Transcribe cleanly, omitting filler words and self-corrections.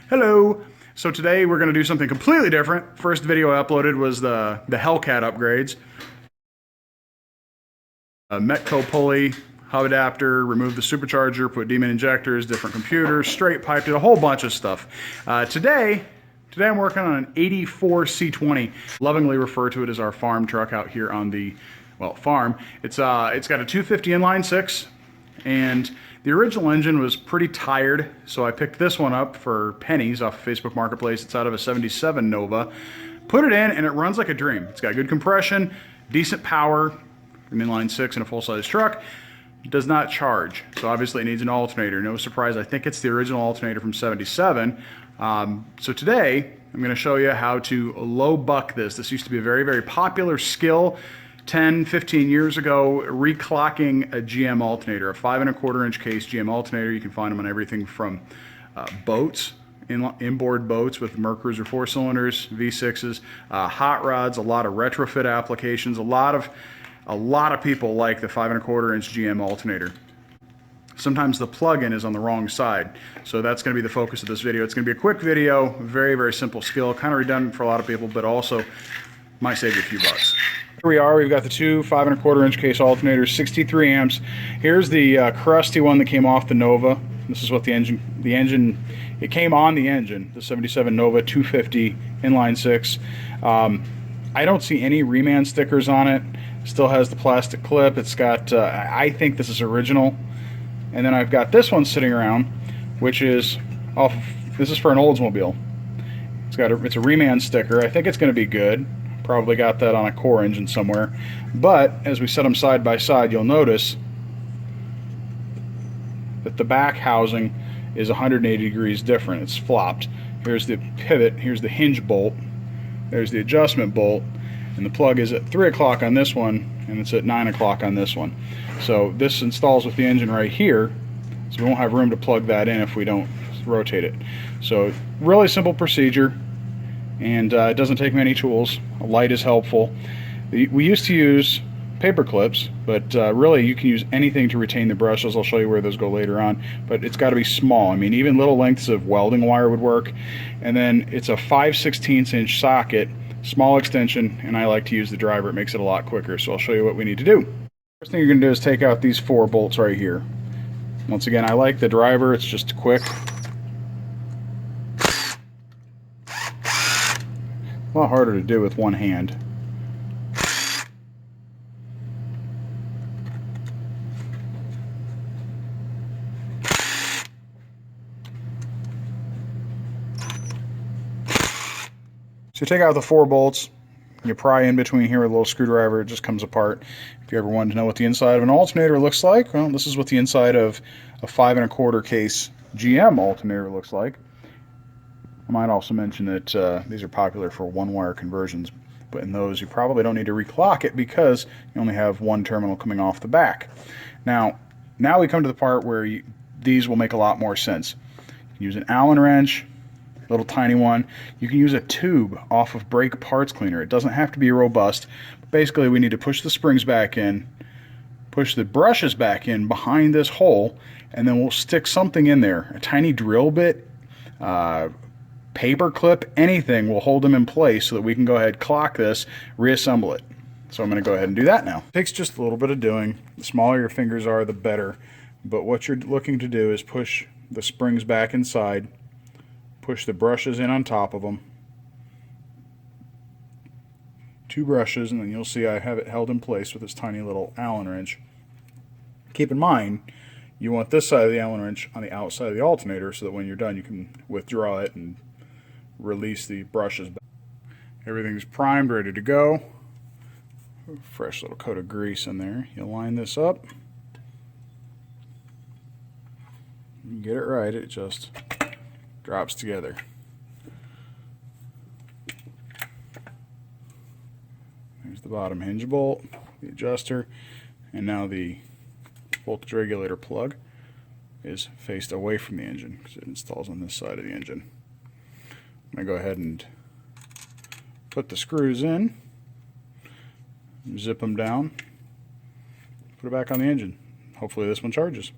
Hello! So today we're going to do something completely different. First video I uploaded was the Hellcat upgrades. Metco pulley, hub adapter, removed the supercharger, put demon injectors, different computers, straight pipe, did a whole bunch of stuff. Today I'm working on an 84 C20. Lovingly refer to it as our farm truck out here on the, well, farm. It's got a 250 inline six, and the original engine was pretty tired, so I picked this one up for pennies off of Facebook Marketplace. It's out of a 77 Nova. Put it in, and it runs like a dream. It's got good compression, decent power, an inline six in a full-size truck. It does not charge, so obviously it needs an alternator. No surprise, I think it's the original alternator from 77. So today, I'm going to show you how to low buck this. This used to be a very, very popular skill 10, 15 years ago, reclocking a GM alternator, a 5 1/4 inch case GM alternator. You can find them on everything from boats, inboard boats with Mercruiser 4-cylinders, V6s, hot rods, a lot of retrofit applications. A lot of people like the 5 1/4 inch GM alternator. Sometimes the plug-in is on the wrong side, so that's going to be the focus of this video. It's going to be a quick video, very, very simple skill, kind of redundant for a lot of people, but also might save you a few bucks. Here we are, we've got the two 5 1/4 inch case alternators, 63 amps. Here's the crusty one that came off the Nova. This is what the engine, it came on the engine, the 77 Nova 250 inline six. I don't see any reman stickers on it. Still has the plastic clip. It's got, I think this is original. And then I've got this one sitting around, which is off, this is for an Oldsmobile. It's a reman sticker. I think it's going to be good. Probably got that on a core engine somewhere. But as we set them side by side, you'll notice that the back housing is 180 degrees different. It's flopped. Here's the pivot, here's the hinge bolt, there's the adjustment bolt, and the plug is at 3 o'clock on this one, and it's at 9 o'clock on this one. So this installs with the engine right here, so we won't have room to plug that in if we don't rotate it. So really simple procedure, and it doesn't take many tools. A light is helpful. We used to use paper clips, but really you can use anything to retain the brushes. I'll show you where those go later on, but it's got to be small. I mean, even little lengths of welding wire would work. And then it's a 5/16 inch socket, small extension, and I like to use the driver. It makes it a lot quicker, so I'll show you what we need to do. First thing you're going to do is take out these 4 bolts right here. Once again, I like the driver. It's just quick. A lot harder to do with one hand. So you take out the 4 bolts, you pry in between here with a little screwdriver, it just comes apart. If you ever wanted to know what the inside of an alternator looks like, well, this is what the inside of a 5 1/4 case GM alternator looks like. I might also mention that these are popular for one-wire conversions, but in those you probably don't need to reclock it because you only have one terminal coming off the back. Now we come to the part where these will make a lot more sense. You can use an Allen wrench, little tiny one. You can use a tube off of brake parts cleaner. It doesn't have to be robust. Basically, we need to push the springs back in, push the brushes back in behind this hole, and then we'll stick something in there. A tiny drill bit, paper clip, anything will hold them in place so that we can go ahead, clock this, reassemble it. So I'm going to go ahead and do that now. It takes just a little bit of doing. The smaller your fingers are, the better. But what you're looking to do is push the springs back inside, push the brushes in on top of them. 2 brushes, and then you'll see I have it held in place with this tiny little Allen wrench. Keep in mind, you want this side of the Allen wrench on the outside of the alternator so that when you're done you can withdraw it and release the brushes back. Everything's primed, ready to go. Fresh little coat of grease in there. You line this up. You get it right, it just drops together. There's the bottom hinge bolt, the adjuster, and now the voltage regulator plug is faced away from the engine because it installs on this side of the engine. I'm going to go ahead and put the screws in, zip them down, put it back on the engine. Hopefully this one charges.